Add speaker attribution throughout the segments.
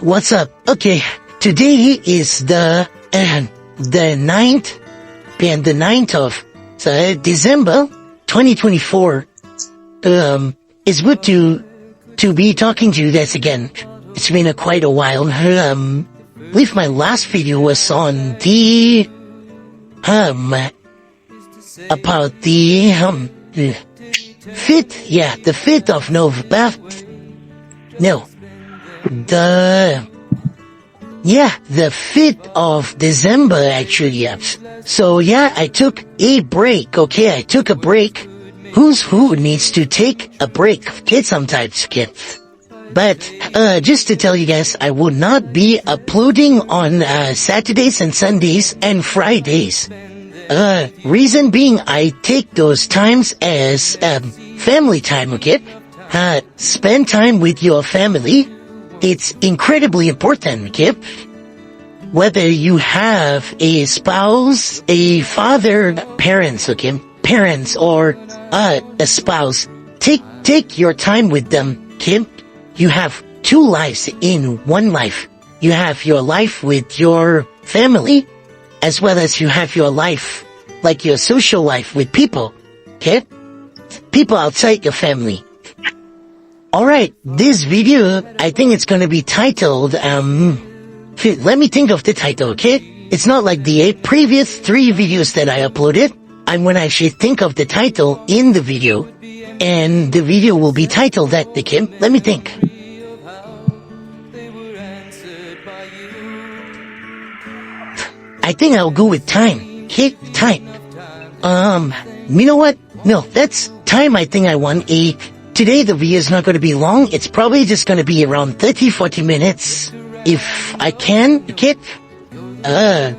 Speaker 1: What's up? Okay, today is the 9th and the 9th of December 2024. It's good to be talking to you guys again. It's been quite a while. I believe my last video was on the about the 5th, yeah, the 5th of November. No, the 5th of December, actually, yeah. So, yeah, I took a break, okay? I took a break. Who needs to take a break? Kids sometimes, kid. But, just to tell you guys, I will not be uploading on, Saturdays and Sundays and Fridays. Reason being, I take those times as, family time, okay? Spend time with your family. It's incredibly important, okay? Whether you have a spouse, a father, parents, okay? Parents or, a spouse. Take your time with them, okay? You have two lives in one life. You have your life with your family, as well as you have your life, like your social life with people, okay? People outside your family. Alright, this video, I think it's gonna be titled, let me think of the title, okay? It's not like the previous 3 videos that I uploaded. I'm gonna actually think of the title in the video, and the video will be titled that, okay? Let me think. I think I'll go with time, okay? Time. You know what? No, that's time. I think I want today the video is not going to be long. It's probably just going to be around 30-40 minutes. If I can, okay?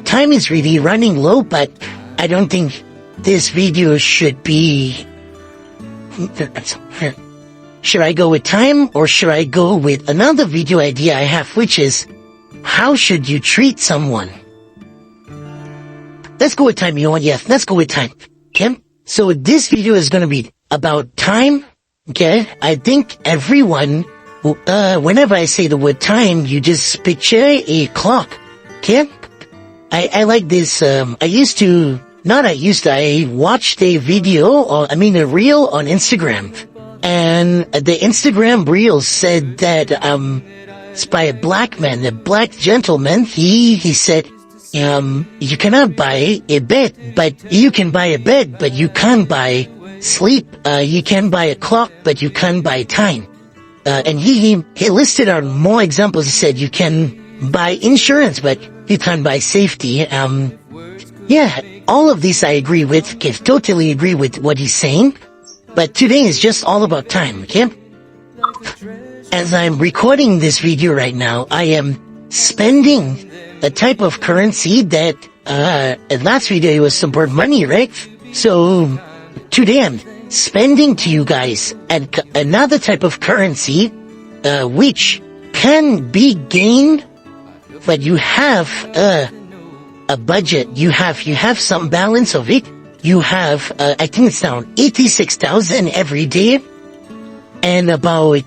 Speaker 1: Time is really running low, but I don't think this video should be... Should I go with time, or should I go with another video idea I have, which is, how should you treat someone? Let's go with time, you know what? Yes, let's go with time. Okay? So this video is going to be about time. Okay? I think everyone, whenever I say the word time, you just picture a clock. Okay? I like this, I watched a a reel on Instagram. And the Instagram reel said that, it's by a black man, a black gentleman. He said, you cannot buy a bed, but you can buy a bed, but you can't buy sleep. You can buy a clock, but you can't buy time. And he listed out more examples. He said you can buy insurance, but you can't buy safety. Yeah, all of these I agree with. Okay, totally agree with what he's saying. But today is just all about time, okay? As I'm recording this video right now, I am spending a type of currency that, last video it was some bird money, right? So, today I'm spending to you guys another type of currency, which can be gained, but you have, a budget. You have some balance of it. You have, I think it's down 86,000 every day. And about,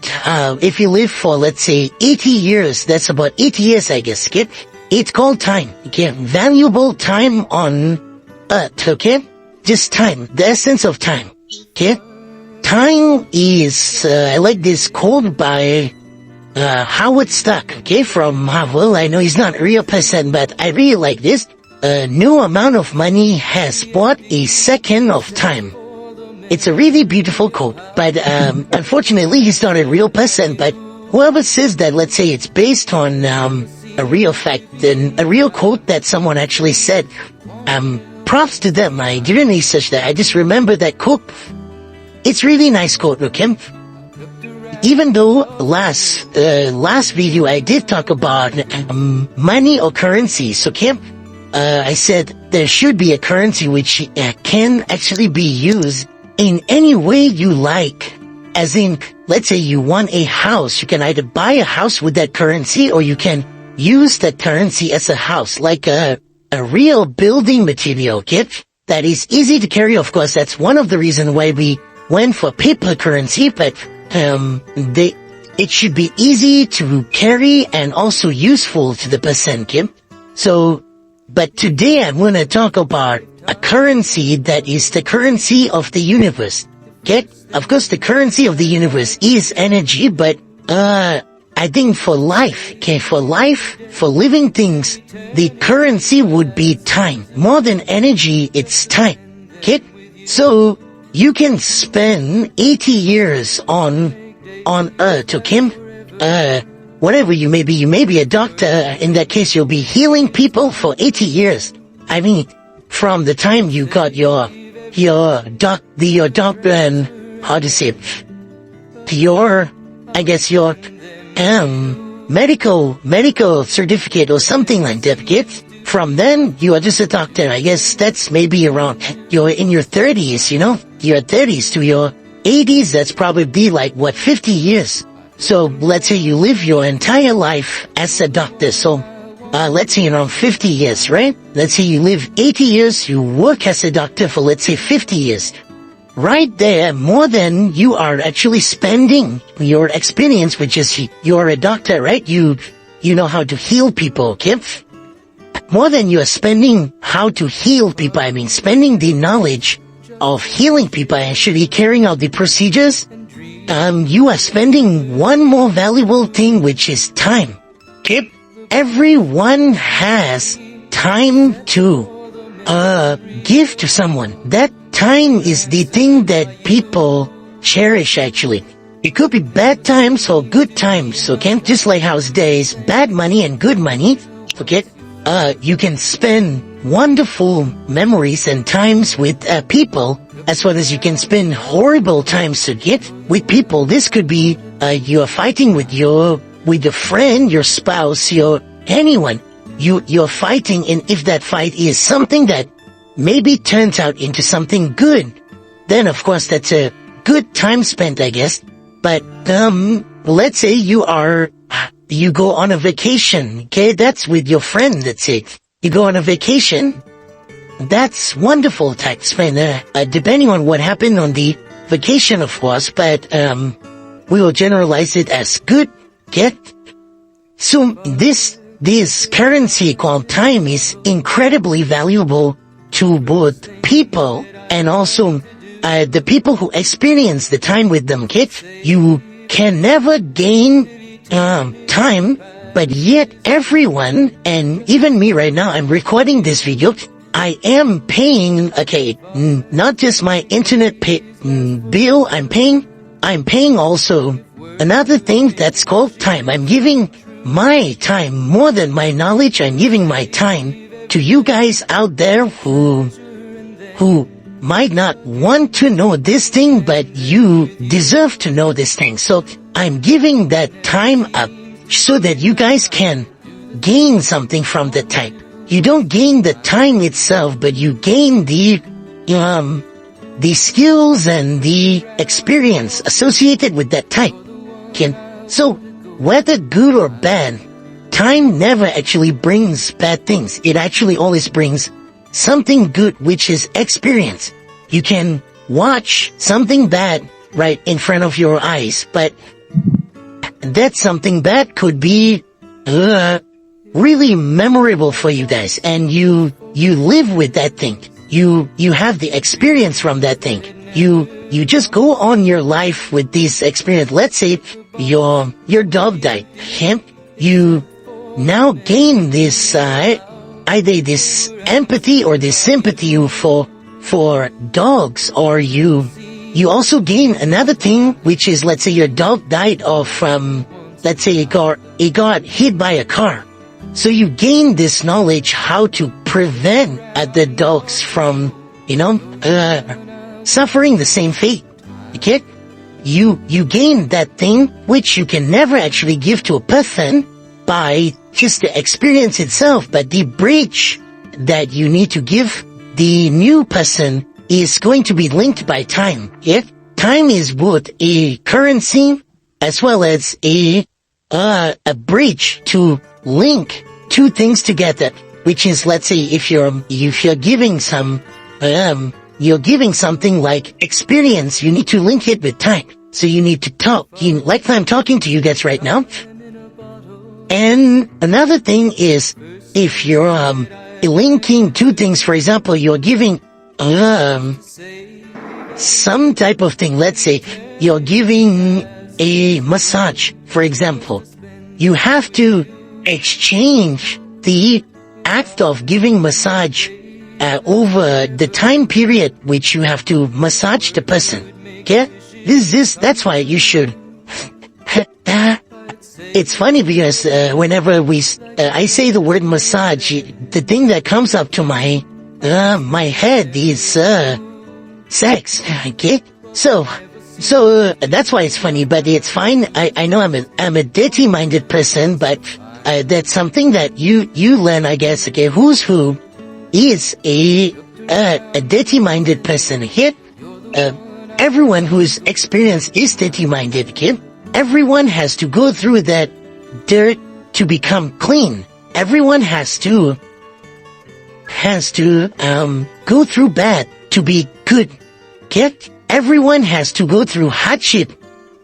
Speaker 1: if you live for, let's say, 80 years, that's about 80 years, I guess, okay? It's called time, okay? Valuable time on Earth, okay? Just time, the essence of time, okay? Time is, I like this quote by, Howard Stark, okay? From Marvel. I know he's not a real person, but I really like this. No amount of money has bought a second of time. It's a really beautiful quote, but, unfortunately he's not a real person, but whoever says that, let's say it's based on, a real fact and a real quote that someone actually said, props to them. I didn't research that. I just remember that quote. It's really nice quote, okay? Even though last video I did talk about, money or currencies, okay? I said there should be a currency which can actually be used in any way you like. As in, let's say you want a house, you can either buy a house with that currency, or you can use that currency as a house, like a real building material, okay? That is easy to carry, of course. That's one of the reasons why we went for paper currency, but it should be easy to carry and also useful to the person, Kim. So, but today I'm gonna talk about a currency that is the currency of the universe. Okay? Of course, the currency of the universe is energy, but, I think for life, for living things, the currency would be time. More than energy, it's time. Okay? So, you can spend 80 years on Earth, okay? Whatever you may be a doctor. In that case, you'll be healing people for 80 years. I mean, from the time you got your doctor and, how to say it, your medical certificate or something like that, okay? From then, you are just a doctor. I guess that's maybe around, you're in your 30s, you know? Your 30s to your 80s, that's probably like, 50 years. So, let's say you live your entire life as a doctor. So, let's say around 50 years, right? Let's say you live 80 years, you work as a doctor for, let's say, 50 years. Right there, more than you are actually spending your experience, which is you're a doctor, right? You know how to heal people, okay? More than you are spending how to heal people, I mean spending the knowledge of healing people and actually carrying out the procedures, you are spending one more valuable thing, which is time. Okay? Everyone has time to give to someone. That time is the thing that people cherish, actually. It could be bad times or good times, okay? Just like how there's bad money and good money, okay? You can spend wonderful memories and times with people, as well as you can spend horrible times with people. This could be you're fighting with your friend, your spouse, anyone. You're fighting, and if that fight is something that maybe turns out into something good, then of course that's a good time spent, I guess. But let's say you go on a vacation, okay? That's with your friend, let's say. You go on a vacation, that's wonderful time spent, depending on what happened on the vacation, of course, but we will generalize it as good, okay? So this currency called time is incredibly valuable to both people and also the people who experience the time with them, okay? You can never gain time, but yet everyone, and even me right now, I'm recording this video, I am paying, okay, not just my internet bill, I'm paying also another thing that's called time. I'm giving my time more than my knowledge. I'm giving my time to you guys out there who might not want to know this thing, but you deserve to know this thing. So I'm giving that time up so that you guys can gain something from the time. You don't gain the time itself, but you gain the skills and the experience associated with that time. So whether good or bad, time never actually brings bad things. It actually always brings something good, which is experience. You can watch something bad right in front of your eyes, but that something bad could be really memorable for you guys, and you live with that thing. You have the experience from that thing. You just go on your life with this experience. Let's say your dog died. You now gain this either this empathy or this sympathy for dogs, or you also gain another thing, which is, let's say your dog died let's say it got hit by a car. So you gain this knowledge how to prevent the dogs from, suffering the same fate. Okay? You gain that thing which you can never actually give to a person by just the experience itself, but the bridge that you need to give the new person is going to be linked by time. Yeah? Time is both a currency as well as a bridge to link two things together, which is, let's say, if you're giving you're giving something like experience, you need to link it with time. So you need to talk. Like I'm talking to you guys right now. And another thing is, if you're linking two things, for example, you're giving some type of thing. Let's say you're giving a massage, for example. You have to exchange the act of giving massage over the time period which you have to massage the person. Okay? That's why you should. It's funny because whenever I say the word massage, the thing that comes up to my head is sex. Okay? So that's why it's funny, but it's fine. I know I'm a dirty-minded person, but that's something that you learn, I guess. Okay, who's who is a dirty-minded person here. Everyone who's experienced is dirty-minded. Okay, everyone has to go through that dirt to become clean. Everyone has to go through bad to be good. Okay. Everyone has to go through hardship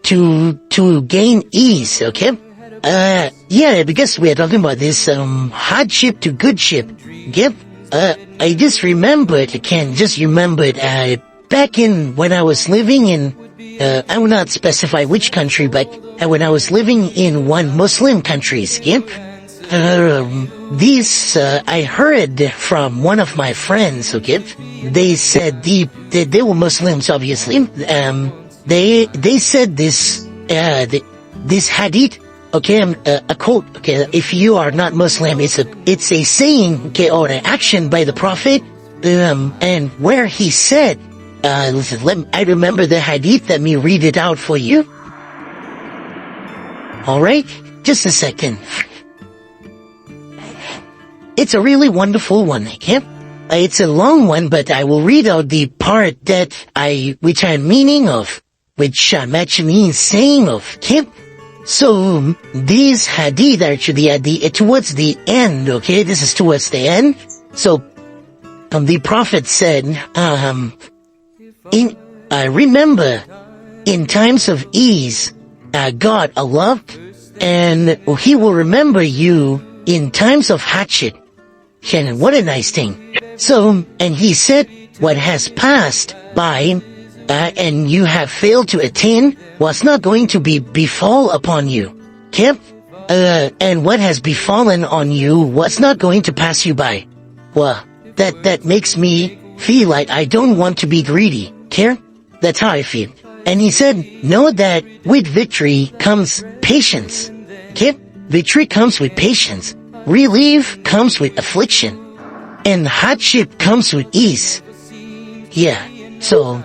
Speaker 1: to gain ease, okay? Yeah, because we are talking about this hardship to goodship. Yep. I just remembered back in when I was living in I will not specify which country, but when I was living in one Muslim countries, yep. I heard from one of my friends, okay? They said they were Muslims, obviously. They said this hadith, okay, a quote, okay? If you are not Muslim, it's a saying, okay, or an action by the Prophet, and where he said, listen, I remember the hadith. Let me read it out for you. All right, just a second. It's a really wonderful one, okay? It's a long one, but I will read out the part which I'm meaning of, which I'm actually saying of, okay? So, these hadith actually towards the end, okay? This is towards the end. So, the Prophet said, remember, in times of ease, God, Allah, and He will remember you in times of hardship. Shannon, what a nice thing. So, and he said, what has passed by, and you have failed to attain, was not going to befall upon you. Okay? And what has befallen on you was not going to pass you by. Well, that makes me feel like I don't want to be greedy. Okay? That's how I feel. And he said, know that with victory comes patience. Okay? Victory comes with patience. Relief comes with affliction, and hardship comes with ease. Yeah, so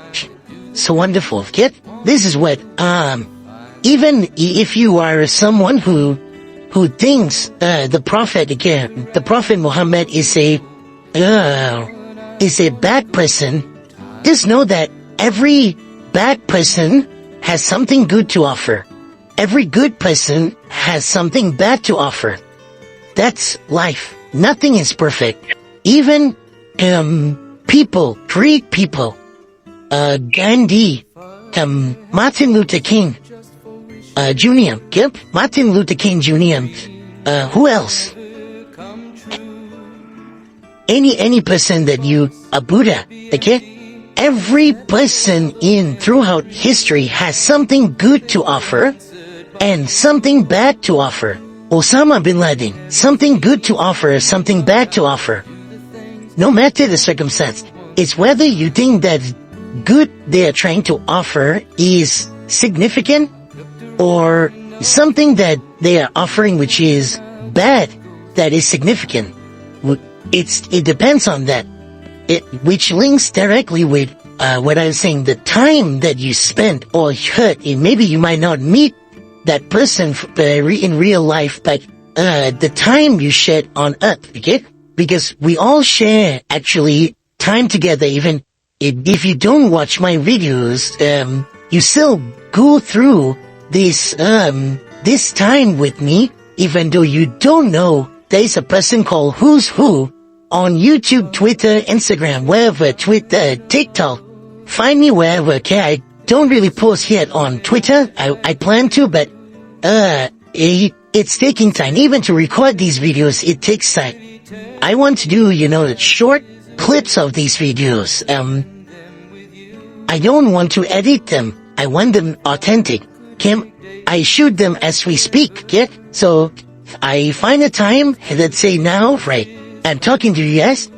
Speaker 1: wonderful. Get this is what even if you are someone who thinks the Prophet Muhammad is a bad person, just know that every bad person has something good to offer. Every good person has something bad to offer. That's life. Nothing is perfect. Even Greek people, Gandhi, Martin Luther King Jr. Yep, Martin Luther King Jr. Who else? Any person that a Buddha, okay? Every person throughout history has something good to offer and something bad to offer. Osama bin Laden, something good to offer, something bad to offer. No matter the circumstance, it's whether you think that good they are trying to offer is significant or something that they are offering which is bad that is significant. It depends on that. Which links directly with what I was saying, the time that you spent or hurt. Maybe you might not meet that person in real life, but the time you shared on earth, okay? Because we all share actually time together. Even if you don't watch my videos, you still go through this time with me, even though you don't know there's a person called Who's Who on YouTube, Twitter, Instagram, wherever, TikTok. Find me wherever, okay? don't really post yet on Twitter. I plan to, but it's taking time. Even to record these videos, it takes time. I want to do, the short clips of these videos. I don't want to edit them. I want them authentic. I shoot them as we speak, okay? So, I find a time, let's say now, right? I'm talking to you guys.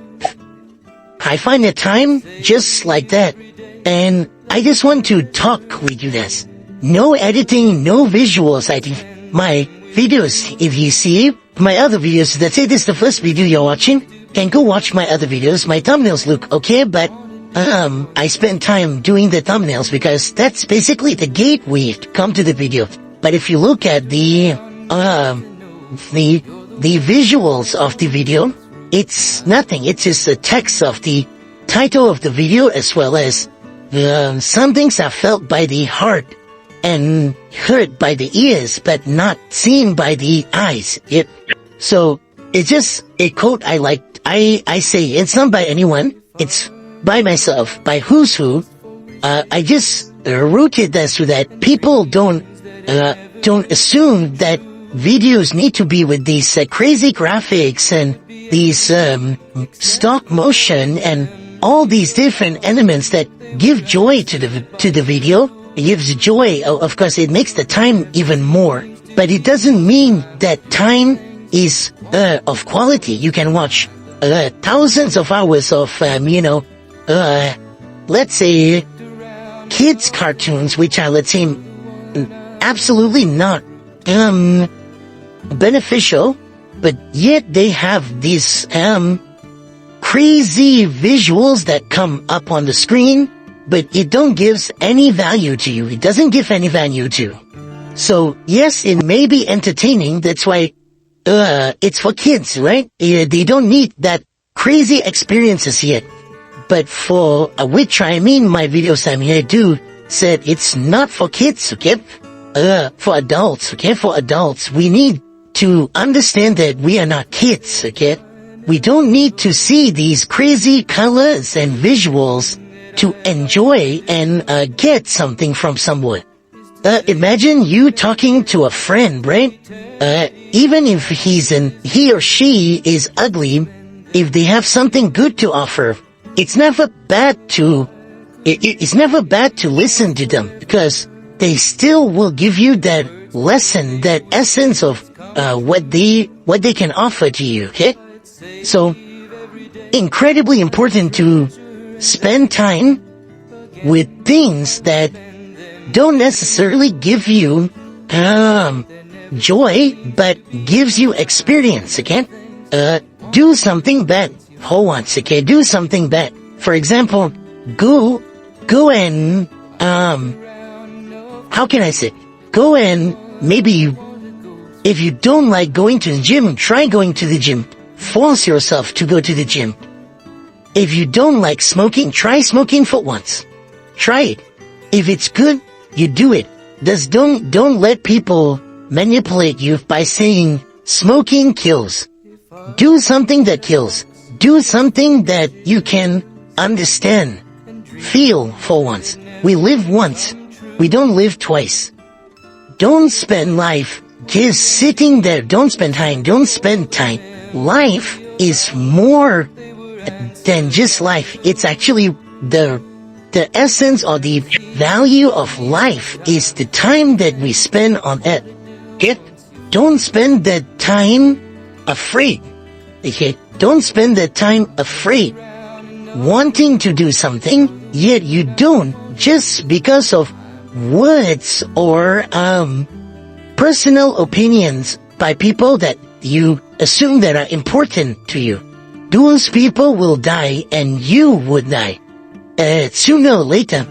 Speaker 1: I find a time just like that. And I just want to talk with you guys. No editing, no visuals. I think my videos, if you see my other videos, let's say this is the first video you're watching, can go watch my other videos. My thumbnails look okay, but I spend time doing the thumbnails because that's basically the gateway to come to the video. But if you look at the visuals of the video, it's nothing. It's just the text of the title of the video, as well as some things are felt by the heart and heard by the ears, but not seen by the eyes. So it's just a quote I like. I say it's not by anyone. It's by myself, by who's who. I just rooted that so that people don't assume that videos need to be with these crazy graphics and these stop motion and all these different elements that give joy to the video. It gives joy. Of course, it makes the time even more. But it doesn't mean that time is of quality. You can watch thousands of hours of let's say kids cartoons, which are, let's say, absolutely not beneficial, but yet they have these crazy visuals that come up on the screen, but it don't gives any value to you. It doesn't give any value to you. So yes, it may be entertaining. That's why it's for kids, right? They don't need that crazy experiences yet. But for which I mean my videos I'm here do said it's not for kids, okay? For adults, okay? For adults, we need to understand that we are not kids, okay? We don't need to see these crazy colors and visuals to enjoy and get something from someone. Imagine you talking to a friend, right? Even if he or she is ugly, if they have something good to offer, it's never bad to listen to them, because they still will give you that lesson, that essence of what they can offer to you, okay? So, incredibly important to spend time with things that don't necessarily give you joy, but gives you experience, okay? Do something bad for once, okay? Do something bad. For example, go and how can I say? Go and maybe if you don't like going to the gym, try going to the gym. Force yourself to go to the gym. If you don't like smoking, try smoking for once. Try it. If it's good, you do it. Just don't let people manipulate you by saying smoking kills. Do something that kills. Do something that you can understand. Feel for once. We live once. We don't live twice. Don't spend life just sitting there. Don't spend time. Don't spend time. Life is more than just life. It's actually the essence or the value of life is the time that we spend on it. Okay? Don't spend that time afraid. Okay? Don't spend that time afraid. Wanting to do something, yet you don't, just because of words or personal opinions by people that you assume that are important to you. Those people will die and you would die. Sooner or later.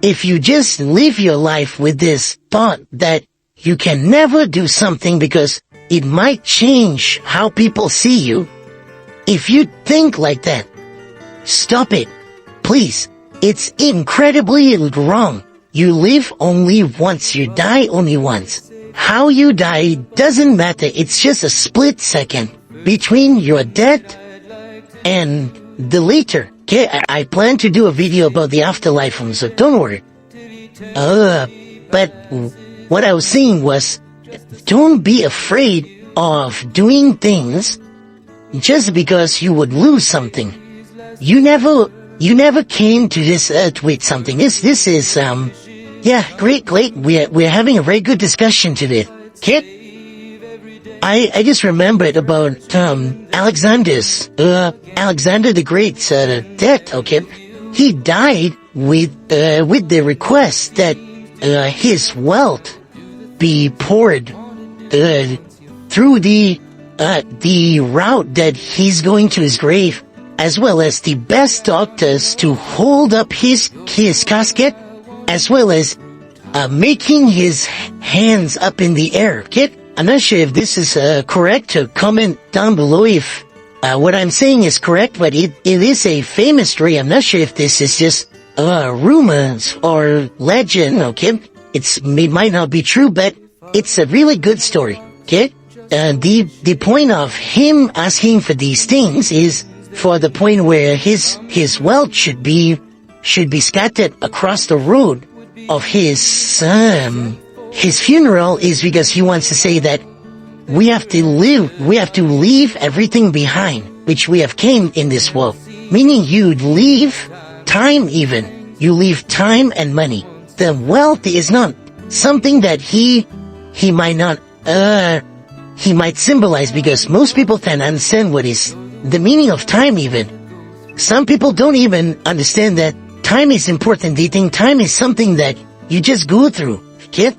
Speaker 1: If you just live your life with this thought that you can never do something because it might change how people see you, if you think like that, stop it. Please. It's incredibly wrong. You live only once. You die only once. How you die doesn't matter. It's just a split second between your death and the later. Okay, I plan to do a video about the afterlife, so don't worry. But what I was saying was, don't be afraid of doing things just because you would lose something. You never came to this earth with something. This is, yeah, great. We're having a very good discussion today. Kid? I just remembered about, Alexander the Great's, death, okay? He died with the request that, his wealth be poured, through the route that he's going to his grave, as well as the best doctors to hold up his casket, as well as, making his hands up in the air, kid. I'm not sure if this is correct. Comment down below if what I'm saying is correct, but it is a famous story. I'm not sure if this is just rumors or legend, okay? It might not be true, but it's a really good story, okay? The point of him asking for these things is for the point where his wealth should be scattered across the road of his funeral, is because he wants to say that we have to leave everything behind, which we have came in this world. Meaning you'd leave time even. You leave time and money. The wealth is not something that he might not, he might symbolize, because most people can understand what is the meaning of time even. Some people don't even understand that time is important. They think time is something that you just go through. Okay?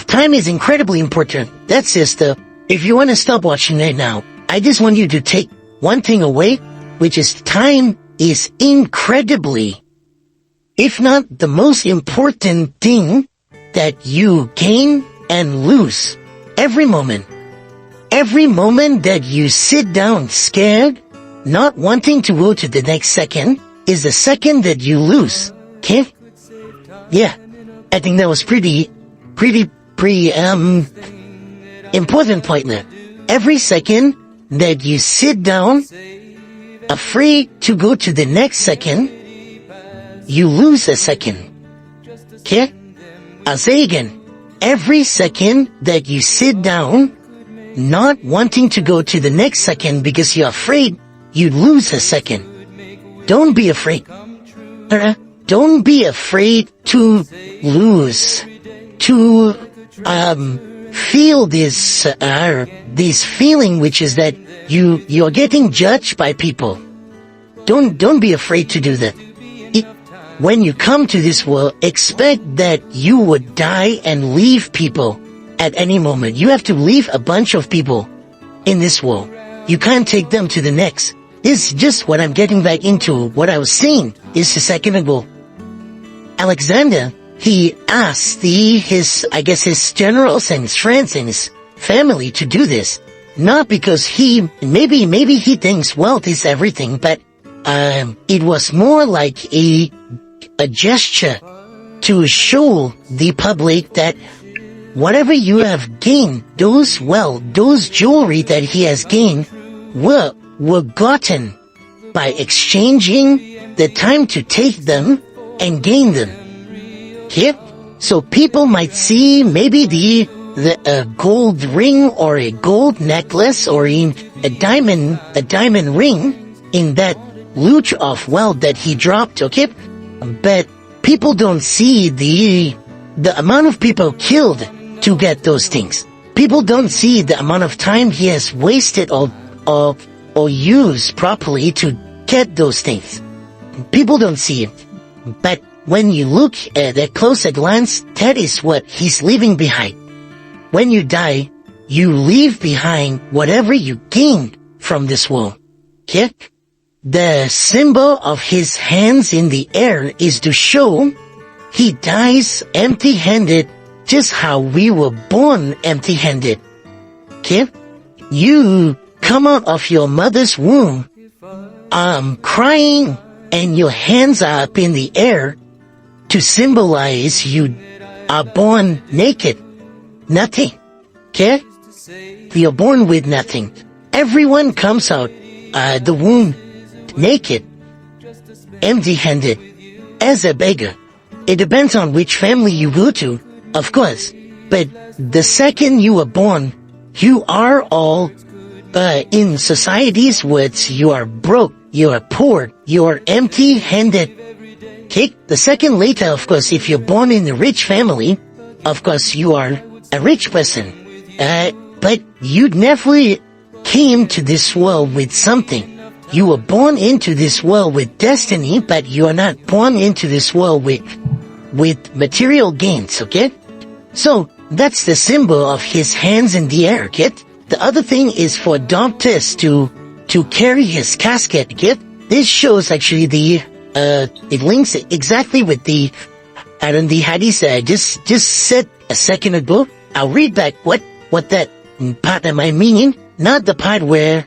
Speaker 1: Time is incredibly important. That's just if you want to stop watching right now, I just want you to take one thing away, which is time is incredibly, if not the most important thing that you gain and lose. Every moment that you sit down scared, not wanting to go to the next second, is the second that you lose. Okay? Yeah. I think that was pretty important point there. Every second that you sit down, afraid to go to the next second, you lose a second. Okay? I'll say again. Every second that you sit down, not wanting to go to the next second because you're afraid, you lose a second. Don't be afraid. Don't be afraid to lose, to feel this feeling, which is that you're getting judged by people. Don't be afraid to do that. When you come to this world, expect that you would die and leave people at any moment. You have to leave a bunch of people in this world. You can't take them to the next. This is just what I'm getting back into. What I was saying is a second ago. Alexander, he asked his generals and his friends and his family to do this. Not because maybe he thinks wealth is everything, but it was more like a gesture to show the public that whatever you have gained, those jewelry that he has gained were gotten by exchanging the time to take them and gain them. Okay? So people might see maybe the gold ring or a gold necklace or a diamond ring in that loot of wealth that he dropped, okay? But people don't see the amount of people killed to get those things. People don't see the amount of time he has wasted or used properly to get those things. People don't see it. But when you look at a closer glance, that is what he's leaving behind. When you die, you leave behind whatever you gained from this world. Okay? The symbol of his hands in the air is to show he dies empty-handed, just how we were born empty-handed. Okay? You come out of your mother's womb, crying, and your hands are up in the air to symbolize you are born naked. Nothing. Okay? You're born with nothing. Everyone comes out, the womb naked, empty-handed, as a beggar. It depends on which family you go to, of course. But the second you are born, you are all, in society's words, you are broke, you are poor, you are empty-handed. Okay? The second later, of course, if you're born in a rich family, of course you are a rich person. But you never came to this world with something. You were born into this world with destiny, but you are not born into this world with material gains, okay? So, that's the symbol of his hands in the air, okay? The other thing is for doctors to carry his casket, okay? This shows actually it links exactly with the hadith I just said a second ago. I'll read back what that part am I meaning? Not the part where,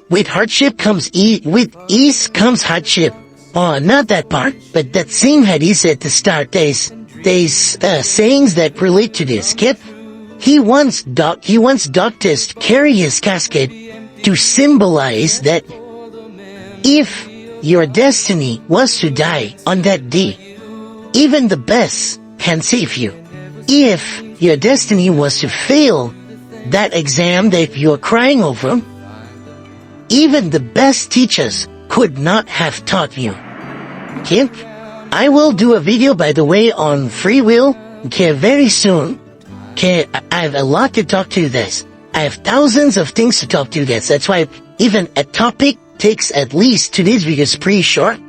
Speaker 1: with hardship comes with ease comes hardship. Oh, not that part, but that same hadith at the start, there's sayings that relate to this, kid. He wants doctors to carry his casket to symbolize that if your destiny was to die on that day, even the best can save you. If your destiny was to fail that exam that you're crying over, even the best teachers could not have taught you. Okay? I will do a video, by the way, on free will, okay, very soon. Okay, I have a lot to talk to you guys. I have thousands of things to talk to you guys. That's why even a topic takes at least, today's video is pretty short.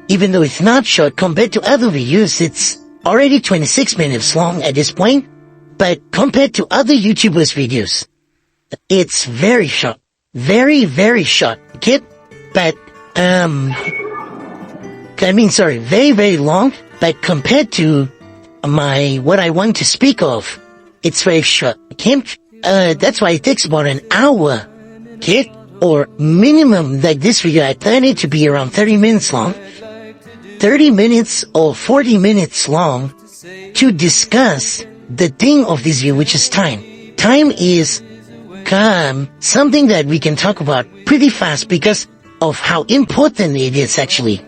Speaker 1: Even though it's not short compared to other videos, it's already 26 minutes long at this point. But compared to other YouTubers' videos, it's very short. Very, very short, okay? But, very, very long, but compared to what I want to speak of, it's very short, okay? That's why it takes about an hour, okay? Or minimum, like this video, I plan it to be around 30 minutes long. 30 minutes or 40 minutes long to discuss the thing of this video, which is time. Time is something that we can talk about pretty fast because of how important it is actually.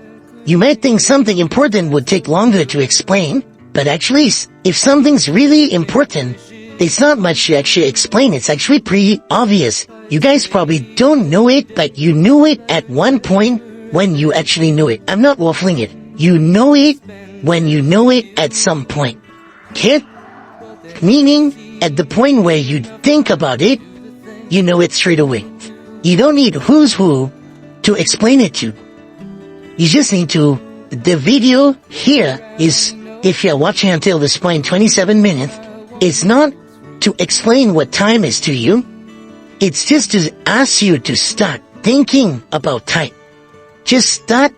Speaker 1: You might think something important would take longer to explain, but actually, if something's really important, there's not much to actually explain. It's actually pretty obvious. You guys probably don't know it, but you knew it at one point when you actually knew it. I'm not waffling it. You know it when you know it at some point. Okay? Meaning, at the point where you think about it, you know it straight away. You don't need who's who to explain it to. You just need to, the video here is, if you're watching until this point, 27 minutes, it's not to explain what time is to you. It's just to ask you to start thinking about time. Just start,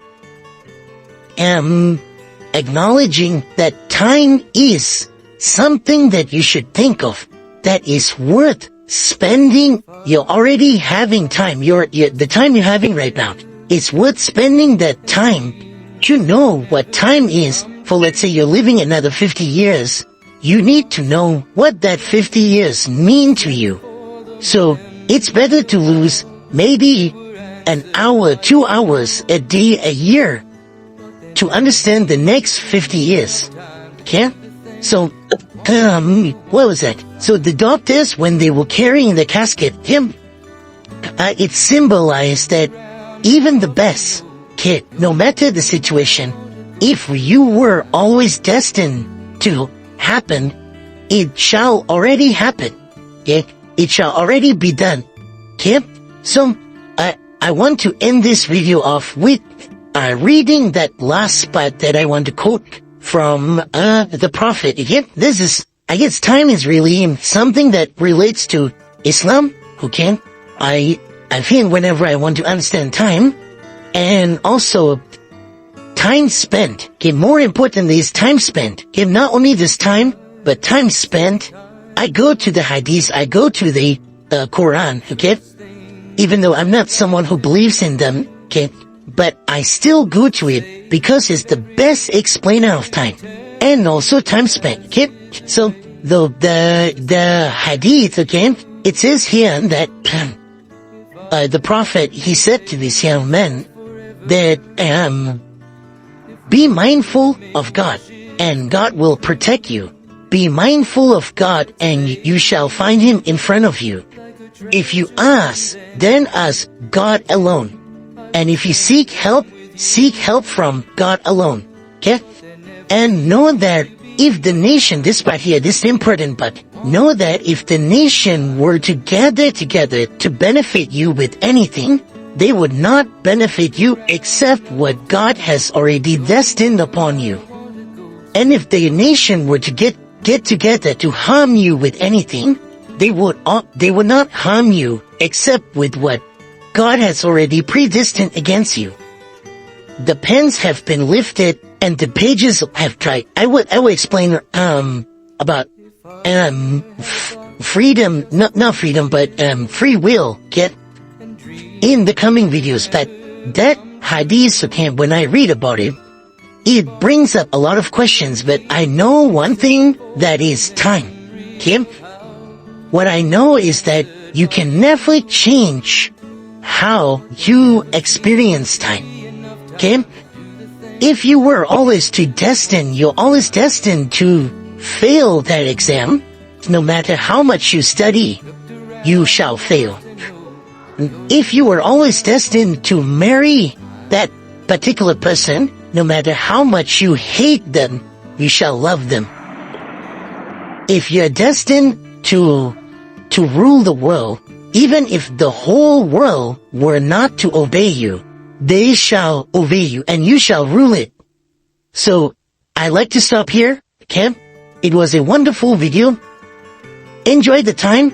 Speaker 1: acknowledging that time is something that you should think of, that is worth spending. You're already having time. The time you're having right now. It's worth spending that time to know what time is. For let's say you're living another 50 years. You need to know what that 50 years mean to you. So it's better to lose maybe an hour, 2 hours a day, a year to understand the next 50 years. Okay? So, what was that? So the doctors, when they were carrying the casket, it symbolized that even the best kid, no matter the situation, if you were always destined to happen, it shall already happen. Okay? It shall already be done. Okay? So, I want to end this video off with reading that last part that I want to quote from the Prophet. Again, this is, I guess time is really something that relates to Islam. Okay? I feel whenever I want to understand time, and also time spent. Okay, more importantly is time spent. Okay, not only this time, but time spent. I go to the hadith, I go to the Quran, okay? Even though I'm not someone who believes in them, okay? But I still go to it because it's the best explainer of time. And also time spent, okay? So, the hadith, okay? It says here that the Prophet, he said to these young men that, Be mindful of God, and God will protect you. Be mindful of God, and you shall find him in front of you. If you ask, then ask God alone. And if you seek help from God alone. Okay? And know that if the nation, this part here, this is important, but know that if the nation were to gather together to benefit you with anything, they would not benefit you except what God has already destined upon you. And if the nation were to get together to harm you with anything, they would not harm you except with what God has already predestined against you. The pens have been lifted and the pages have dried. I will explain about freedom, not freedom, but free will. Get in the coming videos. But that hadith, okay, when I read about it, it brings up a lot of questions. But I know one thing, that is time. Okay? What I know is that you can never change how you experience time. Okay? If you were always you're always destined to fail that exam. No matter how much you study, you shall fail. If you were always destined to marry that particular person, no matter how much you hate them, you shall love them. If you're destined to rule the world, even if the whole world were not to obey you, they shall obey you and you shall rule it. So, I like to stop here, okay? It was a wonderful video. Enjoy the time.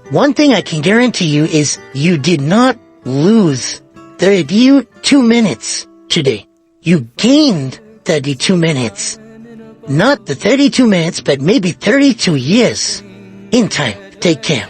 Speaker 1: One thing I can guarantee you is you did not lose 32 minutes today. You gained 32 minutes. Not the 32 minutes, but maybe 32 years in time. Take care.